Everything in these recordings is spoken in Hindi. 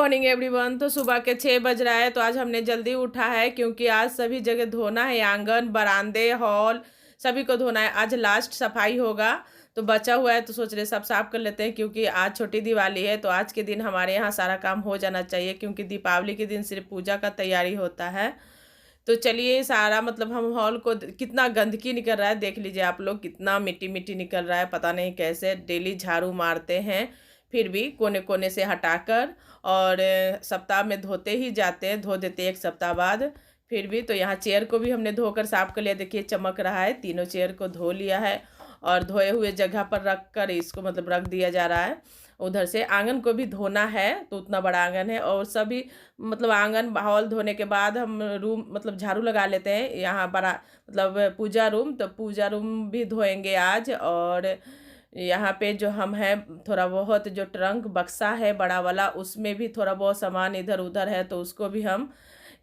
Morning everyone. तो सुबह के 6 बज रहा है। तो आज हमने जल्दी उठा है क्योंकि आज सभी जगह धोना है, आंगन, बरामदे, हॉल सभी को धोना है। आज लास्ट सफाई होगा तो बचा हुआ है तो सोच रहे सब साफ कर लेते हैं क्योंकि आज छोटी दिवाली है। तो आज के दिन हमारे यहाँ सारा काम हो जाना चाहिए क्योंकि दीपावली के दिन सिर्फ पूजा का तैयारी होता है। तो चलिए सारा मतलब हम हॉल को कितना गंदगी निकल रहा है देख लीजिए आप लोग, कितना मिट्टी मिट्टी निकल रहा है, पता नहीं कैसे डेली झाड़ू मारते हैं फिर भी कोने कोने से हटाकर। और सप्ताह में धोते ही जाते हैं, धो देते हैं एक सप्ताह बाद फिर भी। तो यहाँ चेयर को भी हमने धोकर साफ कर लिया, देखिए चमक रहा है। तीनों चेयर को धो लिया है और धोए हुए जगह पर रख कर इसको मतलब रख दिया जा रहा है। उधर से आंगन को भी धोना है तो उतना बड़ा आंगन है और सभी मतलब आंगन हॉल धोने के बाद हम रूम मतलब झाड़ू लगा लेते हैं। यहाँ बड़ा मतलब पूजा रूम, तो पूजा रूम भी धोएंगे आज। और यहाँ पे जो हम है थोड़ा बहुत जो ट्रंक बक्सा है बड़ा वाला उसमें भी थोड़ा बहुत सामान इधर उधर है तो उसको भी हम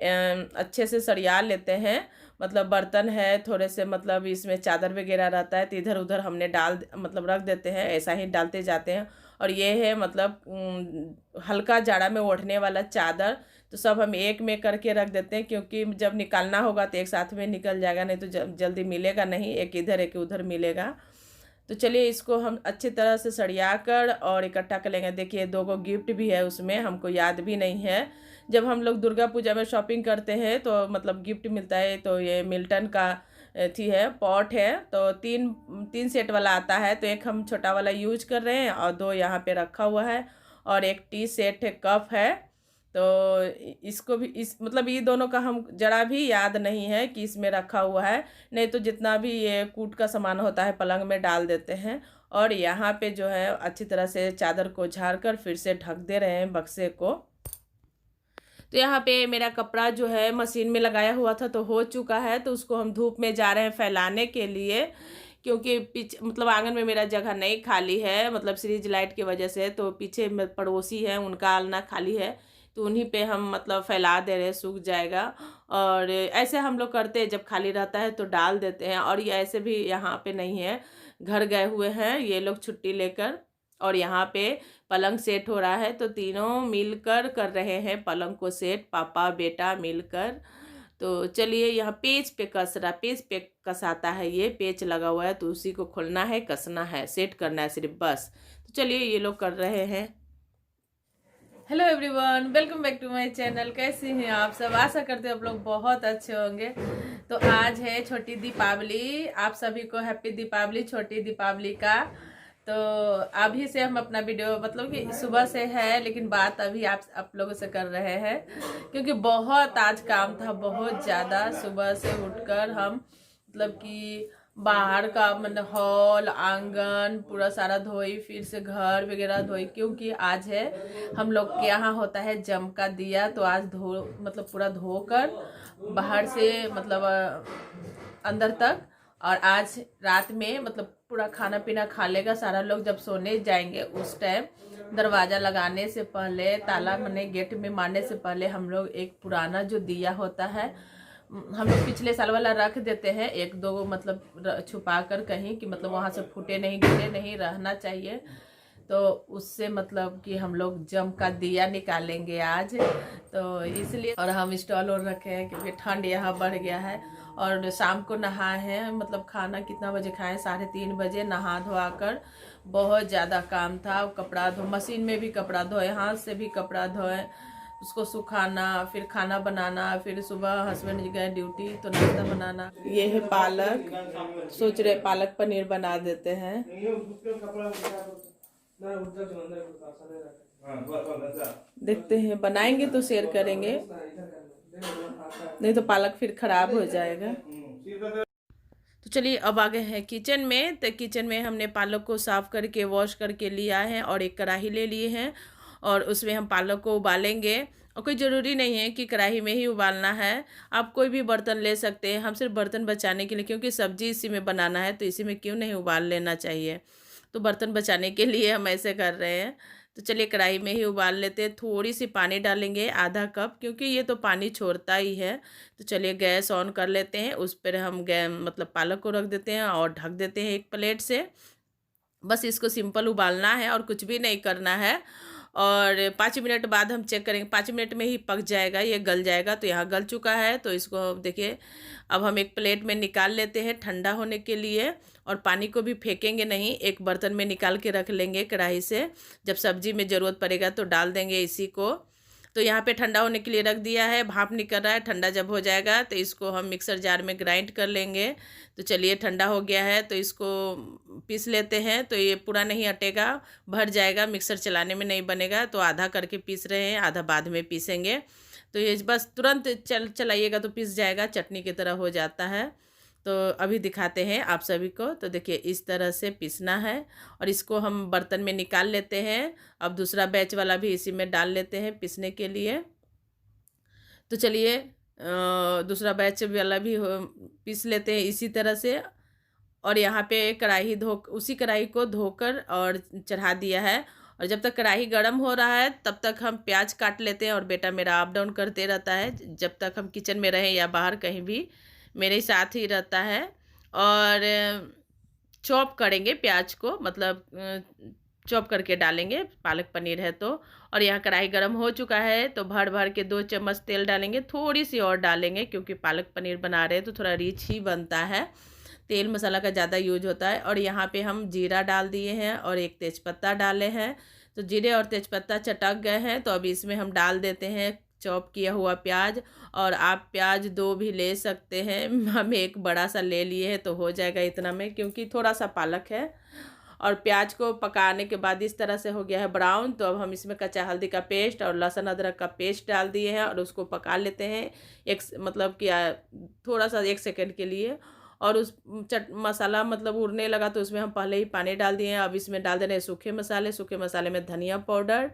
अच्छे से सरिया लेते हैं। मतलब बर्तन है थोड़े से मतलब इसमें चादर वगैरह रहता है तो इधर उधर हमने डाल मतलब रख देते हैं, ऐसा ही डालते जाते हैं। और ये है मतलब हल्का जाड़ा में ओढ़ने वाला चादर, तो सब हम एक में करके रख देते हैं क्योंकि जब निकालना होगा तो एक साथ में निकल जाएगा, नहीं तो जल्दी मिलेगा नहीं, एक इधर एक उधर मिलेगा। तो चलिए इसको हम अच्छी तरह से सरिया कर और इकट्ठा कर लेंगे। देखिए 2 गिफ्ट भी है उसमें, हमको याद भी नहीं है। जब हम लोग दुर्गा पूजा में शॉपिंग करते हैं तो मतलब गिफ्ट मिलता है। तो ये मिल्टन का थी है पॉट है, तो तीन तीन सेट वाला आता है। तो एक हम छोटा वाला यूज कर रहे हैं और 2 यहाँ पे रखा हुआ है और एक टी सेट है, कप है। तो इसको भी इस मतलब ये दोनों का हम जरा भी याद नहीं है कि इसमें रखा हुआ है, नहीं तो जितना भी ये कूट का सामान होता है पलंग में डाल देते हैं। और यहाँ पे जो है अच्छी तरह से चादर को झाड़ कर फिर से ढक दे रहे हैं बक्से को। तो यहाँ पे मेरा कपड़ा जो है मशीन में लगाया हुआ था तो हो चुका है, तो उसको हम धूप में जा रहे हैं फैलाने के लिए क्योंकि पीछे मतलब आंगन में मेरा जगह नहीं खाली है मतलब सीरीज लाइट की वजह से। तो पीछे में पड़ोसी है उनका आलना खाली है तो उन्हीं पे हम मतलब फैला दे रहे हैं, सूख जाएगा। और ऐसे हम लोग करते हैं, जब खाली रहता है तो डाल देते हैं। और ये ऐसे भी यहाँ पे नहीं है, घर गए हुए हैं ये लोग छुट्टी लेकर। और यहाँ पे पलंग सेट हो रहा है तो तीनों मिलकर कर रहे हैं पलंग को सेट, पापा बेटा मिलकर। तो चलिए यहाँ पेच पे कस रहा, पेच पे कसाता है, ये पेच लगा हुआ है तो उसी को खोलना है, कसना है, सेट करना है सिर्फ बस। तो चलिए ये लोग कर रहे हैं। Hello everyone, welcome back to my channel. कैसे हैं आप सब? आशा करते हैं आप लोग बहुत अच्छे होंगे। तो आज है छोटी दीपावली, आप सभी को हैप्पी दीपावली, छोटी दीपावली का। तो अभी से हम अपना वीडियो मतलब कि सुबह से है लेकिन बात अभी आप लोगों से कर रहे हैं क्योंकि बहुत आज काम था, बहुत ज़्यादा। सुबह से उठकर हम मतलब कि बाहर का मतलब हॉल आंगन पूरा सारा धोई, फिर से घर वगैरह धोई क्योंकि आज है हम लोग के यहाँ होता है जम का दिया। तो आज धो मतलब पूरा धोकर बाहर से मतलब अंदर तक। और आज रात में मतलब पूरा खाना पीना खा लेगा सारा लोग, जब सोने जाएंगे उस टाइम दरवाज़ा लगाने से पहले, ताला मने गेट में मारने से पहले हम लोग एक पुराना जो दिया होता है हम लोग पिछले साल वाला रख देते हैं, 1-2 मतलब छुपा कर कहीं कि मतलब वहाँ से फूटे नहीं, गिरे नहीं, रहना चाहिए। तो उससे मतलब कि हम लोग जम का दिया निकालेंगे आज, तो इसलिए। और हम स्टॉल और रखे हैं क्योंकि ठंड यहाँ बढ़ गया है। और शाम को नहाए हैं, मतलब खाना कितना बजे खाएं, 3:30 बजे नहा धोआ कर। बहुत ज़्यादा काम था, कपड़ा धो, मशीन में भी कपड़ा धोए, हाथ से भी कपड़ा धोए, उसको सुखाना, फिर खाना बनाना, फिर सुबह हस्बैंड गए ड्यूटी तो नाश्ता बनाना। ये है पालक, सोच रहे पालक पनीर बना देते हैं। देखते हैं, बनाएंगे तो शेयर करेंगे, नहीं तो पालक फिर खराब हो जाएगा। तो चलिए अब आ गए हैं किचन में। तो किचन में हमने पालक को साफ करके वॉश करके लिया है और एक कढ़ाई ले लिए हैं और उसमें हम पालक को उबालेंगे। और कोई ज़रूरी नहीं है कि कढ़ाई में ही उबालना है, आप कोई भी बर्तन ले सकते हैं। हम सिर्फ बर्तन बचाने के लिए, क्योंकि सब्जी इसी में बनाना है तो इसी में क्यों नहीं उबाल लेना चाहिए, तो बर्तन बचाने के लिए हम ऐसे कर रहे हैं। तो चलिए कढ़ाई में ही उबाल लेते हैं। थोड़ी सी पानी डालेंगे, आधा कप, क्योंकि ये तो पानी छोड़ता ही है। तो चलिए गैस ऑन कर लेते हैं, उस पर हम मतलब पालक को रख देते हैं और ढक देते हैं एक प्लेट से। बस इसको सिंपल उबालना है और कुछ भी नहीं करना है। और 5 मिनट बाद हम चेक करेंगे, 5 मिनट में ही पक जाएगा, ये गल जाएगा। तो यहाँ गल चुका है, तो इसको देखिए अब हम एक प्लेट में निकाल लेते हैं ठंडा होने के लिए। और पानी को भी फेंकेंगे नहीं, एक बर्तन में निकाल के रख लेंगे कढ़ाई से, जब सब्जी में ज़रूरत पड़ेगा तो डाल देंगे इसी को। तो यहाँ पे ठंडा होने के लिए रख दिया है, भाप निकल रहा है। ठंडा जब हो जाएगा तो इसको हम मिक्सर जार में ग्राइंड कर लेंगे। तो चलिए ठंडा हो गया है, तो इसको पीस लेते हैं। तो ये पूरा नहीं अटेगा, भर जाएगा, मिक्सर चलाने में नहीं बनेगा, तो आधा करके पीस रहे हैं, आधा बाद में पीसेंगे। तो ये बस तुरंत चलाइएगा तो पीस जाएगा, चटनी की तरह हो जाता है। तो अभी दिखाते हैं आप सभी को। तो देखिए इस तरह से पीसना है और इसको हम बर्तन में निकाल लेते हैं। अब दूसरा बैच वाला भी इसी में डाल लेते हैं पीसने के लिए। तो चलिए दूसरा बैच वाला भी पीस लेते हैं इसी तरह से। और यहाँ पे उसी कढ़ाई को धोकर और चढ़ा दिया है। और जब तक कढ़ाई गर्म हो रहा है तब तक हम प्याज काट लेते हैं। और बेटा मेरा अप डाउन करते रहता है, जब तक हम किचन में रहें या बाहर कहीं भी मेरे साथ ही रहता है। और चॉप करेंगे प्याज को, मतलब चॉप करके डालेंगे, पालक पनीर है तो। और यहाँ कढ़ाई गर्म हो चुका है, तो भर भर के 2 चम्मच तेल डालेंगे, थोड़ी सी और डालेंगे क्योंकि पालक पनीर बना रहे हैं तो थोड़ा रिच ही बनता है, तेल मसाला का ज़्यादा यूज होता है। और यहाँ पे हम जीरा डाल दिए हैं और एक तेज़पत्ता डाले हैं। तो जीरे और तेज़पत्ता चटक गए हैं, तो अभी इसमें हम डाल देते हैं चॉप किया हुआ प्याज। और आप प्याज 2 भी ले सकते हैं, हम एक बड़ा सा ले लिए हैं तो हो जाएगा इतना में, क्योंकि थोड़ा सा पालक है। और प्याज को पकाने के बाद इस तरह से हो गया है ब्राउन। तो अब हम इसमें कच्चा हल्दी का पेस्ट और लहसुन अदरक का पेस्ट डाल दिए हैं और उसको पका लेते हैं मतलब कि थोड़ा सा 1 सेकेंड के लिए। और उस मसाला मतलब उड़ने लगा तो उसमें हम पहले ही पानी डाल दिए हैं। अब इसमें डाल दे रहे हैं सूखे मसाले में धनिया पाउडर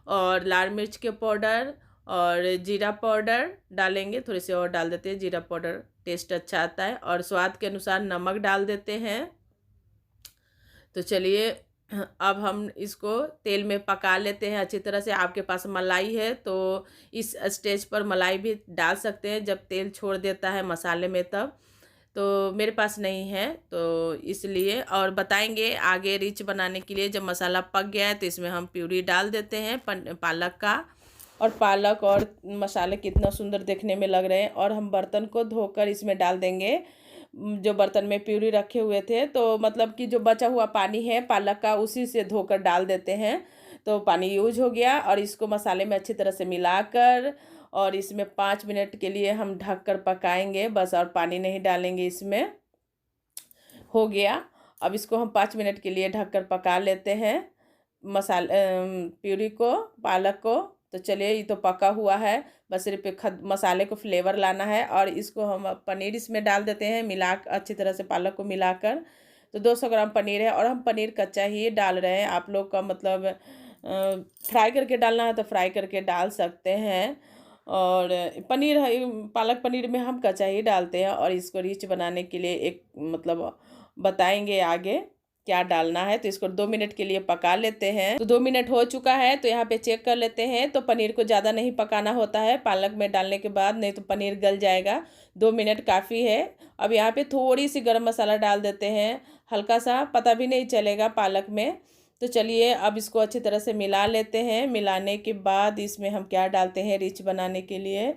और लाल मिर्च के पाउडर और जीरा पाउडर डालेंगे, थोड़ी सी और डाल देते हैं, जीरा पाउडर टेस्ट अच्छा आता है। और स्वाद के अनुसार नमक डाल देते हैं। तो चलिए अब हम इसको तेल में पका लेते हैं अच्छी तरह से। आपके पास मलाई है तो इस स्टेज पर मलाई भी डाल सकते हैं, जब तेल छोड़ देता है मसाले में तब। तो मेरे पास नहीं है तो इसलिए। और बताएंगे आगे रिच बनाने के लिए, जब मसाला पक गया है तो इसमें हम प्यूरी डाल देते हैं पालक का। और पालक और मसाले कितना सुंदर देखने में लग रहे हैं। और हम बर्तन को धोकर इसमें डाल देंगे, जो बर्तन में प्यूरी रखे हुए थे। तो मतलब कि जो बचा हुआ पानी है पालक का, उसी से धोकर डाल देते हैं। तो पानी यूज हो गया और इसको मसाले में अच्छी तरह से मिलाकर और इसमें 5 मिनट के लिए हम ढक कर पकाएंगे बस, और पानी नहीं डालेंगे इसमें। हो गया। अब इसको हम 5 मिनट के लिए ढक कर पका लेते हैं प्यूरी को, पालक को। तो चलिए ये तो पका हुआ है, बस सिर्फ मसाले को फ्लेवर लाना है। और इसको हम पनीर इसमें डाल देते हैं अच्छी तरह से पालक को मिलाकर। तो 200 ग्राम पनीर है और हम पनीर कच्चा ही डाल रहे हैं। आप लोग का मतलब फ्राई करके डालना है तो फ्राई करके डाल सकते हैं। और पालक पनीर में हम कच्चा ही डालते हैं। और इसको रिच बनाने के लिए एक मतलब बताएंगे आगे क्या डालना है। तो इसको 2 मिनट के लिए पका लेते हैं। तो 2 मिनट हो चुका है, तो यहाँ पे चेक कर लेते हैं। तो पनीर को ज़्यादा नहीं पकाना होता है पालक में डालने के बाद, नहीं तो पनीर गल जाएगा। 2 मिनट काफ़ी है। अब यहाँ पे थोड़ी सी गरम मसाला डाल देते हैं, हल्का सा, पता भी नहीं चलेगा पालक में। तो चलिए अब इसको अच्छी तरह से मिला लेते हैं। मिलाने के बाद इसमें हम क्या डालते हैं रिच बनाने के लिए।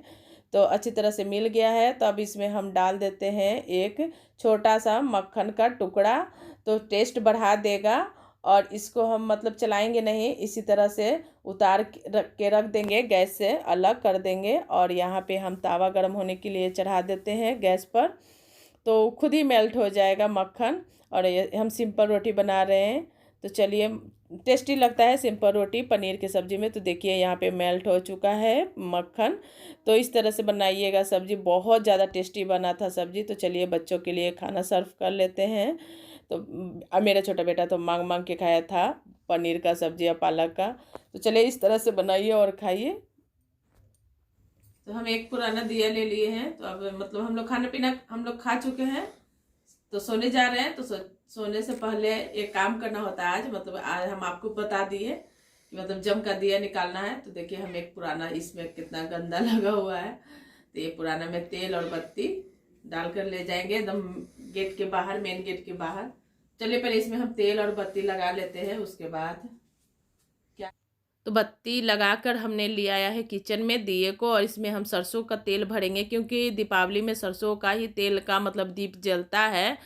तो अच्छी तरह से मिल गया है, तो अब इसमें हम डाल देते हैं एक छोटा सा मक्खन का टुकड़ा, तो टेस्ट बढ़ा देगा। और इसको हम मतलब चलाएंगे नहीं, इसी तरह से उतार के रख देंगे, गैस से अलग कर देंगे। और यहाँ पे हम तावा गर्म होने के लिए चढ़ा देते हैं गैस पर, तो खुद ही मेल्ट हो जाएगा मक्खन। और ये हम सिंपल रोटी बना रहे हैं। तो चलिए टेस्टी लगता है सिंपल रोटी पनीर की सब्ज़ी में। तो देखिए यहाँ पे मेल्ट हो चुका है मक्खन। तो इस तरह से बनाइएगा सब्ज़ी, बहुत ज़्यादा टेस्टी बना था सब्ज़ी। तो चलिए बच्चों के लिए खाना सर्व कर लेते हैं। तो अब मेरा छोटा बेटा तो मांग मांग के खाया था पनीर का सब्ज़ी या पालक का। तो चलिए इस तरह से बनाइए और खाइए। तो हम एक पुराना दिया ले लिए हैं। तो अब मतलब हम लोग खाना पीना हम लोग खा चुके हैं, तो सोने जा रहे हैं। तो सोने से पहले एक काम करना होता है आज, मतलब आज हम आपको बता दिए कि मतलब जम का दिया निकालना है। तो देखिए हम एक पुराना, इसमें कितना गंदा लगा हुआ है। तो ये पुराना में तेल और बत्ती डालकर ले जाएंगे एकदम गेट के बाहर, मेन गेट के बाहर। चलिए पहले इसमें हम तेल और बत्ती लगा लेते हैं, उसके बाद क्या। तो बत्ती लगाकर हमने ले आया है किचन में दिए को, और इसमें हम सरसों का तेल भरेंगे क्योंकि दीपावली में सरसों का ही तेल का मतलब दीप जलता है।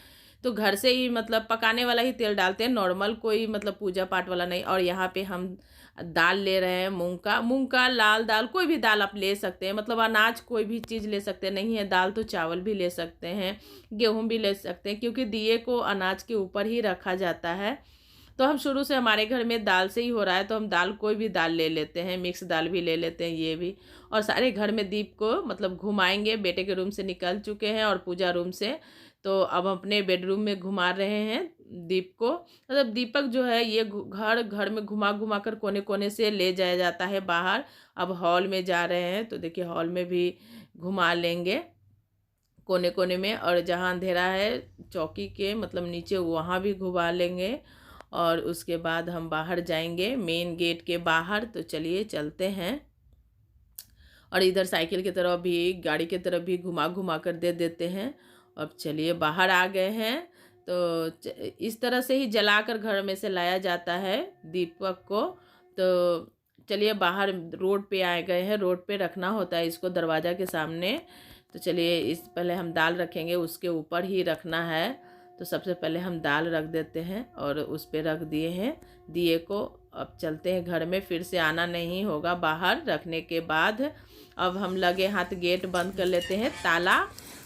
तो घर से ही मतलब पकाने वाला ही तेल डालते हैं, नॉर्मल कोई मतलब पूजा पाठ वाला नहीं। और यहाँ पे हम दाल ले रहे हैं मूंग का लाल दाल, कोई भी दाल आप ले सकते हैं, मतलब अनाज कोई भी चीज़ ले सकते हैं, नहीं है दाल तो चावल भी ले सकते हैं, गेहूँ भी ले सकते हैं, क्योंकि दिए को अनाज के ऊपर ही रखा जाता है। तो हम शुरू से हमारे घर में दाल से ही हो रहा है, तो हम दाल कोई भी दाल ले लेते हैं, मिक्स दाल भी ले लेते हैं ये भी। और सारे घर में दीप को मतलब घुमाएंगे। बेटे के रूम से निकल चुके हैं और पूजा रूम से, तो अब अपने बेडरूम में घुमा रहे हैं दीप को। मतलब दीपक जो है ये घर घर में घुमा घुमा कर कोने कोने से ले जाया जाता है बाहर। अब हॉल में जा रहे हैं, तो देखिए हॉल में भी घुमा लेंगे कोने कोने में, और जहाँ अंधेरा है चौकी के मतलब नीचे वहाँ भी घुमा लेंगे। और उसके बाद हम बाहर जाएंगे मेन गेट के बाहर। तो चलिए चलते हैं। और इधर साइकिल की तरफ भी गाड़ी की तरफ भी घुमा घुमा कर दे देते हैं। अब चलिए बाहर आ गए हैं। तो इस तरह से ही जलाकर घर में से लाया जाता है दीपक को। तो चलिए बाहर रोड पे आ गए हैं, रोड पे रखना होता है इसको दरवाज़ा के सामने। तो चलिए इस पहले हम दाल रखेंगे, उसके ऊपर ही रखना है। तो सबसे पहले हम दाल रख देते हैं और उस पर रख दिए हैं दिए को। अब चलते हैं घर में, फिर से आना नहीं होगा बाहर रखने के बाद। अब हम लगे हाथ गेट बंद कर लेते हैं,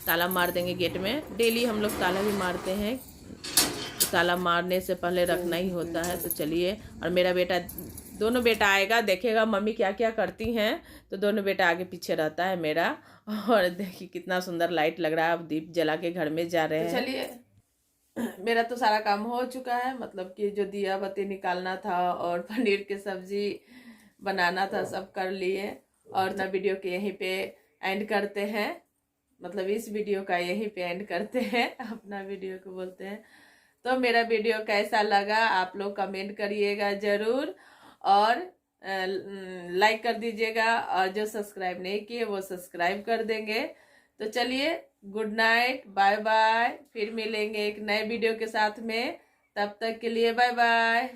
ताला मार देंगे गेट में। डेली हम लोग ताला भी मारते हैं, तो ताला मारने से पहले रखना ही होता है। तो चलिए, और मेरा बेटा दोनों बेटा आएगा, देखेगा मम्मी क्या क्या करती हैं, तो दोनों बेटा आगे पीछे रहता है मेरा। और देखिए कितना सुंदर लाइट लग रहा है। अब दीप जला के घर में जा रहे हैं। चलिए मेरा तो सारा काम हो चुका है, मतलब कि जो दिया बत्ती निकालना था और पनीर की सब्जी बनाना था सब कर लिए। और ना वीडियो के यहीं पे एंड करते हैं, मतलब इस वीडियो का यहीं पे एंड करते हैं, अपना वीडियो को बोलते हैं। तो मेरा वीडियो कैसा लगा आप लोग कमेंट करिएगा ज़रूर, और लाइक कर दीजिएगा, और जो सब्सक्राइब नहीं किए वो सब्सक्राइब कर देंगे। तो चलिए गुड नाइट, बाय बाय, फिर मिलेंगे एक नए वीडियो के साथ में। तब तक के लिए बाय बाय।